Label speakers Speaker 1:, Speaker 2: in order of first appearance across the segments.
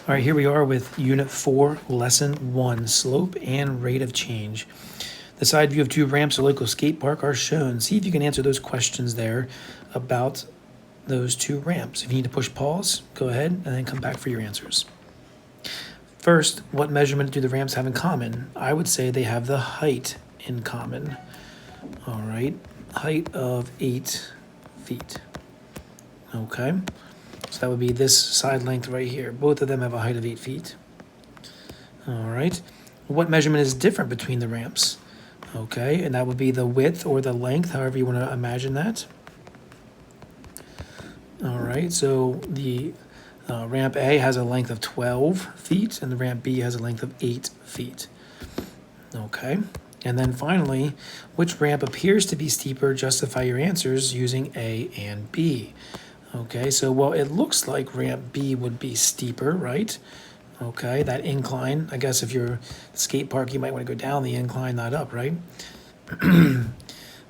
Speaker 1: All right, here we are with Unit 4, Lesson 1, Slope and Rate of Change. The side view of two ramps at a local skate park are shown. See if you can answer those questions there about those two ramps. If you need to push pause, go ahead and then come back for your answers. First, what measurement do the ramps have in common? I would say they have the height in common. All right, height of 8 feet. Okay, so that would be this side length right here. Both of them have a height of 8 feet. All right, what measurement is different between the ramps? Okay, and that would be the width or the length, however you want to imagine that. All right, so the ramp A has a length of 12 feet and the ramp B has a length of 8 feet. Okay, and then finally, which ramp appears to be steeper? Justify your answers using A and B. Okay, so well, it looks like ramp B would be steeper, right? Okay, that incline, I guess if you're at the skate park, you might want to go down the incline, not up, right?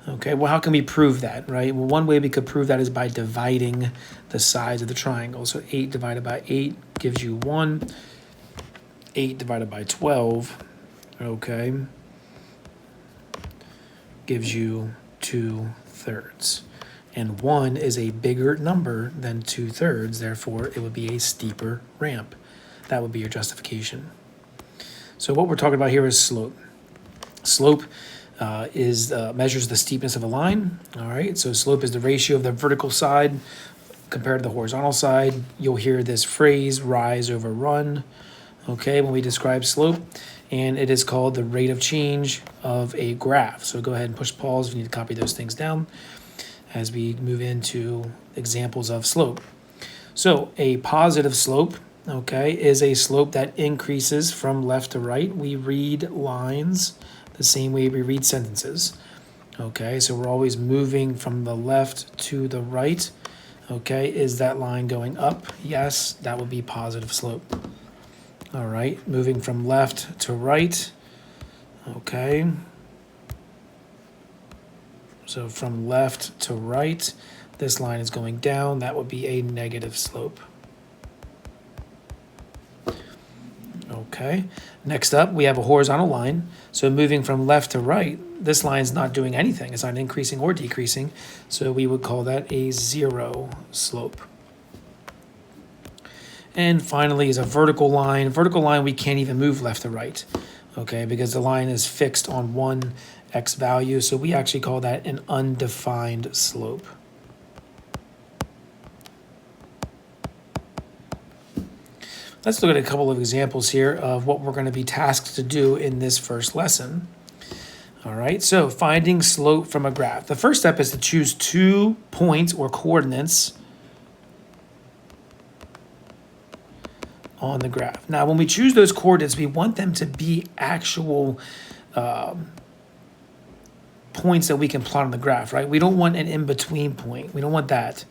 Speaker 1: Okay, well, how can we prove that, right? Well, one way we could prove that is by dividing the sides of the triangle. So 8 divided by 8 gives you 1. 8 divided by 12, okay, gives you 2/3. And 1 is a bigger number than 2/3, therefore it would be a steeper ramp. That would be your justification. So what we're talking about here is slope. Slope measures the steepness of a line. All right, so slope is the ratio of the vertical side compared to the horizontal side. You'll hear this phrase, rise over run, okay, when we describe slope, and it is called the rate of change of a graph. So go ahead and push pause if you need to copy those things down as we move into examples of slope. So a positive slope, okay, is a slope that increases from left to right. We read lines the same way we read sentences. Okay, so we're always moving from the left to the right. Okay, is that line going up? Yes, that would be positive slope. All right, moving from left to right. Okay. So from left to right, this line is going down. That would be a negative slope. Okay, next up, we have a horizontal line. So moving from left to right, this line is not doing anything. It's not increasing or decreasing. So we would call that a 0 slope. And finally is a vertical line. Vertical line, we can't even move left to right, okay, because the line is fixed on one x value. So we actually call that an undefined slope. Let's look at a couple of examples here of what we're going to be tasked to do in this first lesson. All right, so finding slope from a graph. The first step is to choose 2 points or coordinates on the graph. Now, when we choose those coordinates, we want them to be actual points that we can plot on the graph, right? We don't want an in-between point. We don't want that.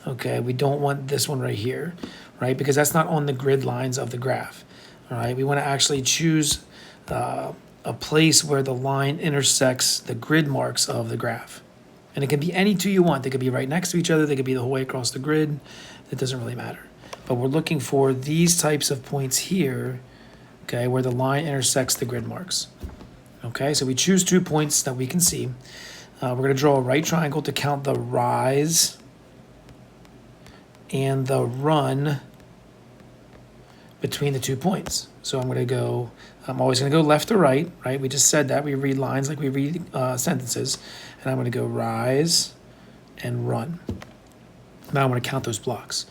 Speaker 1: Okay, we don't want this one right here, right? Because that's not on the grid lines of the graph. All right, we want to actually choose a place where the line intersects the grid marks of the graph. And it can be any two you want. They could be right next to each other. They could be the whole way across the grid. It doesn't really matter. But we're looking for these types of points here, okay, where the line intersects the grid marks. Okay, so we choose 2 points that we can see. We're going to draw a right triangle to count the rise and the run between the 2 points. So I'm always going to go left to right, right? We just said that. We read lines like we read sentences. And I'm going to go rise and run. Now I'm going to count those blocks.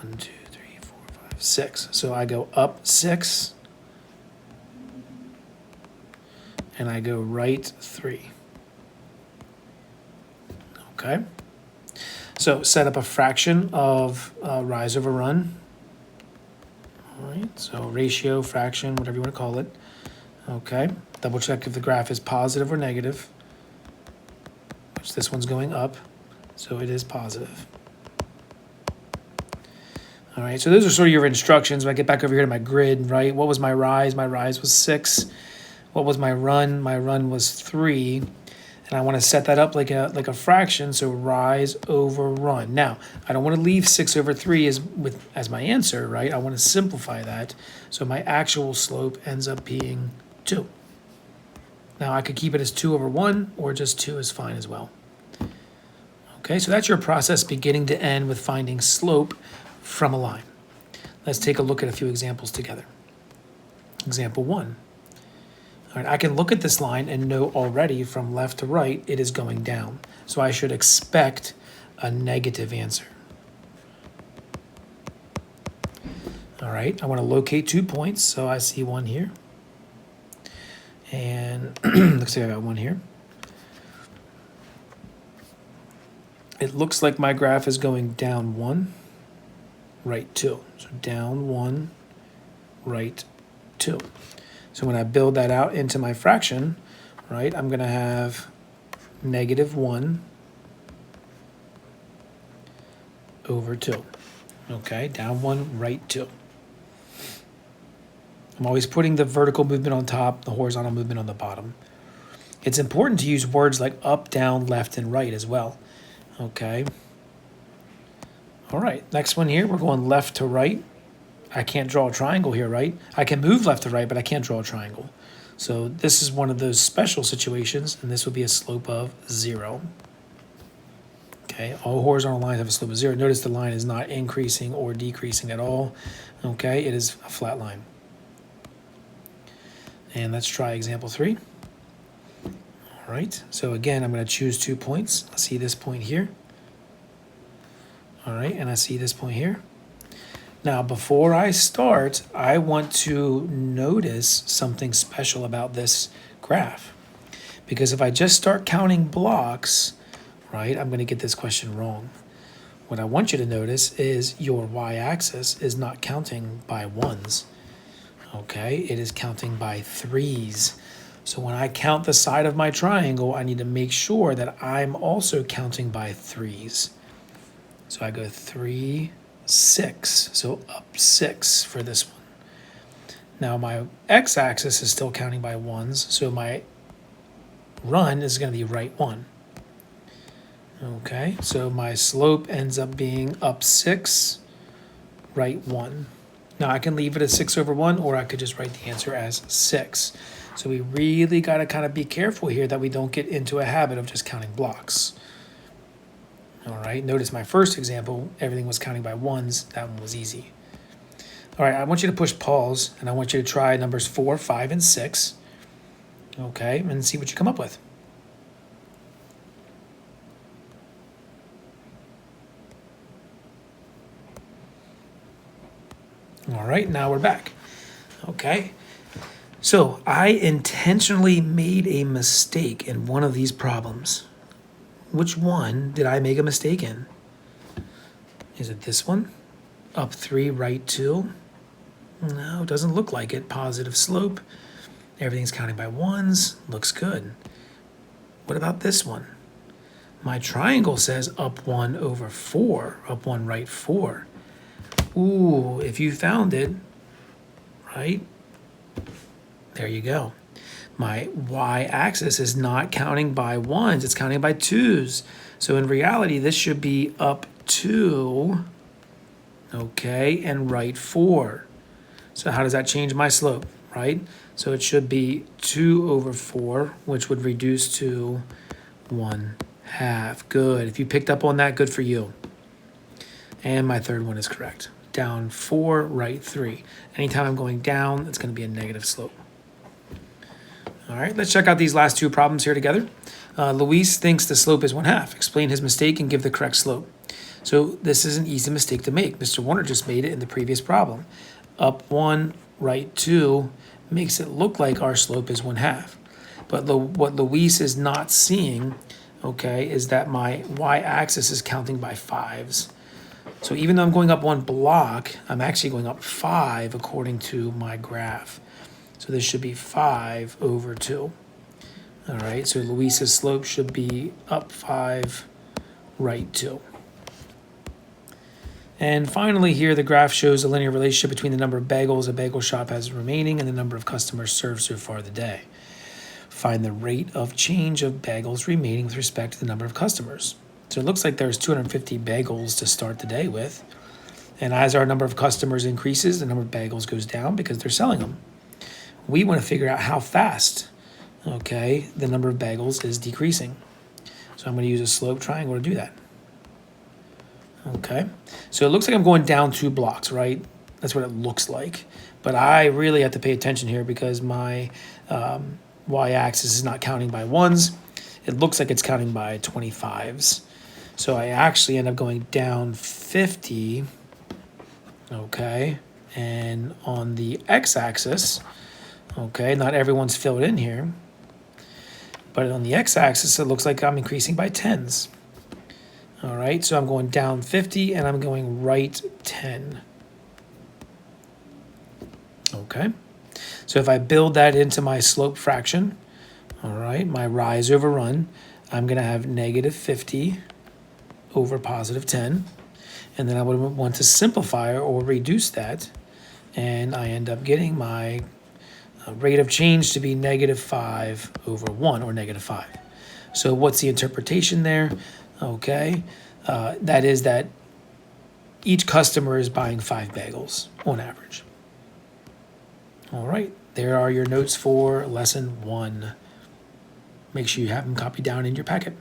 Speaker 1: 1, 2, 3, 4, 5, 6. So I go up 6. And I go right 3. Okay. So set up a fraction of rise over run. All right, so ratio, fraction, whatever you want to call it. Okay, double check if the graph is positive or negative, which this one's going up, so it is positive. All right, so those are sort of your instructions. When I get back over here to my grid, right, what was my rise? My rise was 6. What was my run? My run was 3. And I want to set that up like a fraction, so rise over run. Now, I don't want to leave 6 over 3 as my answer, right? I want to simplify that, so my actual slope ends up being 2. Now, I could keep it as 2 over 1, or just 2 is fine as well. Okay, so that's your process beginning to end with finding slope from a line. Let's take a look at a few examples together. Example 1. All right, I can look at this line and know already from left to right it is going down. So I should expect a negative answer. All right, I want to locate 2 points, so I see one here. And looks like I got one here. It looks like my graph is going down 1, right 2. So down 1, right 2. So when I build that out into my fraction, right, I'm going to have negative 1 over 2. Okay, down 1, right 2. I'm always putting the vertical movement on top, the horizontal movement on the bottom. It's important to use words like up, down, left, and right as well. Okay. All right, next one here, we're going left to right. I can't draw a triangle here, right? I can move left to right, but I can't draw a triangle. So this is one of those special situations, and this would be a slope of 0. Okay, all horizontal lines have a slope of 0. Notice the line is not increasing or decreasing at all. Okay, it is a flat line. And let's try example 3. All right, so again, I'm going to choose 2 points. I see this point here. All right, and I see this point here. Now, before I start, I want to notice something special about this graph. Because if I just start counting blocks, right, I'm going to get this question wrong. What I want you to notice is your y-axis is not counting by 1s. Okay, it is counting by 3s. So when I count the side of my triangle, I need to make sure that I'm also counting by 3s. So I go 3, 6, so up 6 for this one. Now my x-axis is still counting by 1s, so my run is going to be right 1. Okay, so my slope ends up being up 6, right 1. Now I can leave it as 6 over 1, or I could just write the answer as 6. So we really got to kind of be careful here that we don't get into a habit of just counting blocks. All right, notice my first example, everything was counting by 1s. That one was easy. All right, I want you to push pause, and I want you to try numbers 4, 5, and 6. Okay, and see what you come up with. All right, now we're back. Okay, so I intentionally made a mistake in one of these problems. Which one did I make a mistake in? Is it this one? Up 3, right 2? No, it doesn't look like it. Positive slope. Everything's counting by 1s. Looks good. What about this one? My triangle says up 1 over 4. Up 1, right 4. Ooh, if you found it, right? There you go. My y-axis is not counting by 1s, it's counting by 2s. So in reality, this should be up 2, okay, and right 4. So how does that change my slope, right? So it should be 2 over 4, which would reduce to 1/2. Good. If you picked up on that, good for you. And my third one is correct. Down 4, right 3. Anytime I'm going down, it's going to be a negative slope. All right, let's check out these last 2 problems here together. Luis thinks the slope is 1/2. Explain his mistake and give the correct slope. So this is an easy mistake to make. Mr. Warner just made it in the previous problem. Up 1, right 2 makes it look like our slope is 1/2. But what Luis is not seeing, okay, is that my y-axis is counting by 5s. So even though I'm going up 1 block, I'm actually going up 5 according to my graph. So this should be 5 over 2. All right, so Luis's slope should be up 5, right 2. And finally here, the graph shows a linear relationship between the number of bagels a bagel shop has remaining and the number of customers served so far the day. find the rate of change of bagels remaining with respect to the number of customers. So it looks like there's 250 bagels to start the day with. And as our number of customers increases, the number of bagels goes down because they're selling them. We want to figure out how fast, okay, the number of bagels is decreasing. So I'm going to use a slope triangle to do that. Okay, so it looks like I'm going down 2 blocks, right? That's what it looks like. But I really have to pay attention here because my y-axis is not counting by ones. It looks like it's counting by 25s. So I actually end up going down 50, okay? And on the x-axis, okay, not everyone's filled in here, but on the x-axis, it looks like I'm increasing by 10s. All right, so I'm going down 50 and I'm going right 10. Okay, so if I build that into my slope fraction, all right, my rise over run, I'm going to have negative 50 over positive 10. And then I would want to simplify or reduce that. And I end up getting my rate of change to be negative 5 over 1, or negative 5. So what's the interpretation there? Okay, that is that each customer is buying 5 bagels on average. All right, there are your notes for lesson 1. Make sure you have them copied down in your packet.